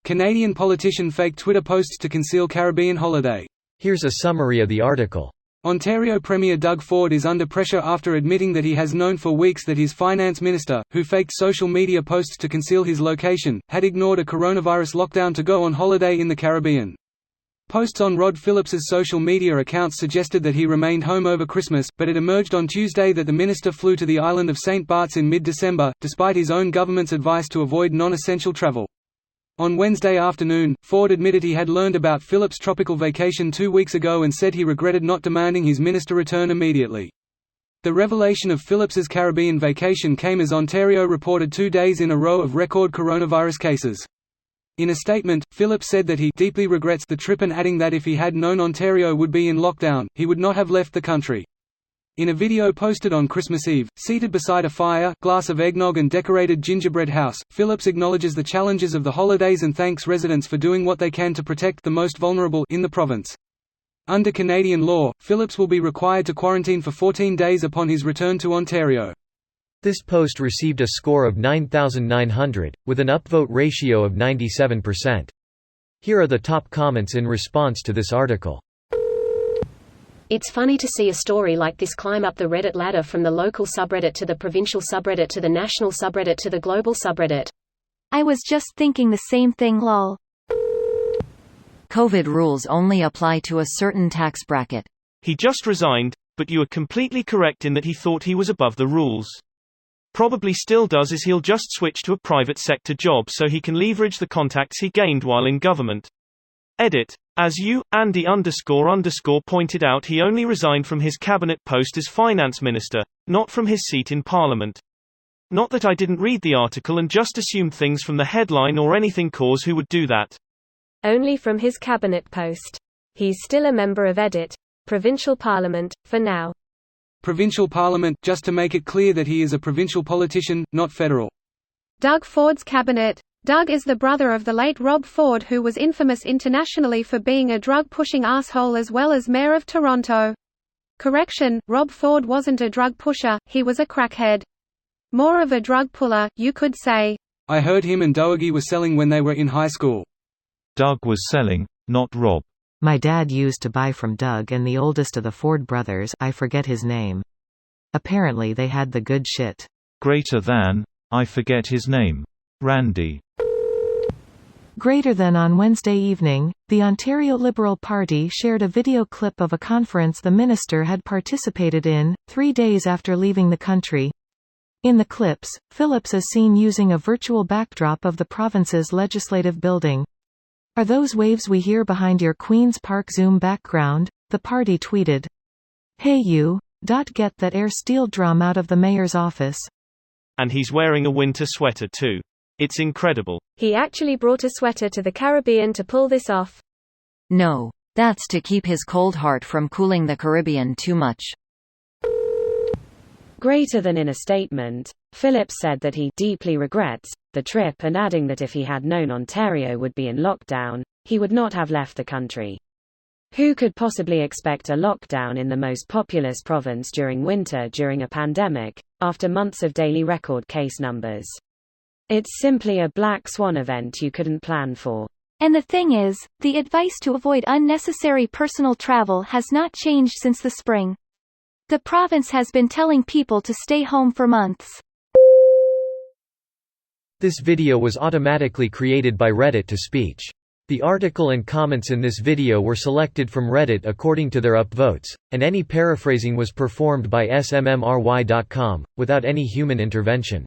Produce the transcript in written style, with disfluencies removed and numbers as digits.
Canadian politician faked Twitter posts to conceal Caribbean holiday. Here's a summary of the article. Ontario Premier Doug Ford is under pressure after admitting that he has known for weeks that his finance minister, who faked social media posts to conceal his location, had ignored a coronavirus lockdown to go on holiday in the Caribbean. Posts on Rod Phillips's social media accounts suggested that he remained home over Christmas, but it emerged on Tuesday that the minister flew to the island of St. Bart's in mid-December, despite his own government's advice to avoid non-essential travel. On Wednesday afternoon, Ford admitted he had learned about Phillips' tropical vacation 2 weeks ago and said he regretted not demanding his minister return immediately. The revelation of Phillips's Caribbean vacation came as Ontario reported 2 days in a row of record coronavirus cases. In a statement, Phillips said that he deeply regrets the trip and adding that if he had known Ontario would be in lockdown, he would not have left the country. In a video posted on Christmas Eve, seated beside a fire, glass of eggnog and decorated gingerbread house, Phillips acknowledges the challenges of the holidays and thanks residents for doing what they can to protect the most vulnerable in the province. Under Canadian law, Phillips will be required to quarantine for 14 days upon his return to Ontario. This post received a score of 9,900, with an upvote ratio of 97%. Here are the top comments in response to this article. It's funny to see a story like this climb up the Reddit ladder from the local subreddit to the provincial subreddit to the national subreddit to the global subreddit. I was just thinking the same thing lol. COVID rules only apply to a certain tax bracket. He just resigned, but you are completely correct in that he thought he was above the rules. Probably still does, is he'll just switch to a private sector job so he can leverage the contacts he gained while in government. Edit. As you, Andy __ pointed out, he only resigned from his cabinet post as finance minister, not from his seat in parliament. Not that I didn't read the article and just assumed things from the headline or anything, cause who would do that? Only from his cabinet post. He's still a member of provincial parliament, for now. Provincial parliament, just to make it clear that he is a provincial politician, not federal. Doug Ford's cabinet. Doug is the brother of the late Rob Ford, who was infamous internationally for being a drug-pushing asshole as well as mayor of Toronto. Correction, Rob Ford wasn't a drug pusher, he was a crackhead. More of a drug puller, you could say. I heard him and Doughy were selling when they were in high school. Doug was selling, not Rob. My dad used to buy from Doug and the oldest of the Ford brothers, I forget his name. Apparently they had the good shit. Greater than, I forget his name. Randy. Greater than. On Wednesday evening, the Ontario Liberal Party shared a video clip of a conference the minister had participated in, 3 days after leaving the country. In the clips, Phillips is seen using a virtual backdrop of the province's legislative building. Are those waves we hear behind your Queen's Park Zoom background? The party tweeted. Hey you, get that air steel drum out of the mayor's office. And he's wearing a winter sweater too. It's incredible. He actually brought a sweater to the Caribbean to pull this off. No, that's to keep his cold heart from cooling the Caribbean too much. Greater than. In a statement, Phillips said that he deeply regrets the trip and adding that if he had known Ontario would be in lockdown, he would not have left the country. Who could possibly expect a lockdown in the most populous province during winter during a pandemic, after months of daily record case numbers? It's simply a black swan event you couldn't plan for. And the thing is, the advice to avoid unnecessary personal travel has not changed since the spring. The province has been telling people to stay home for months. This video was automatically created by Reddit to speech. The article and comments in this video were selected from Reddit according to their upvotes, and any paraphrasing was performed by smmry.com, without any human intervention.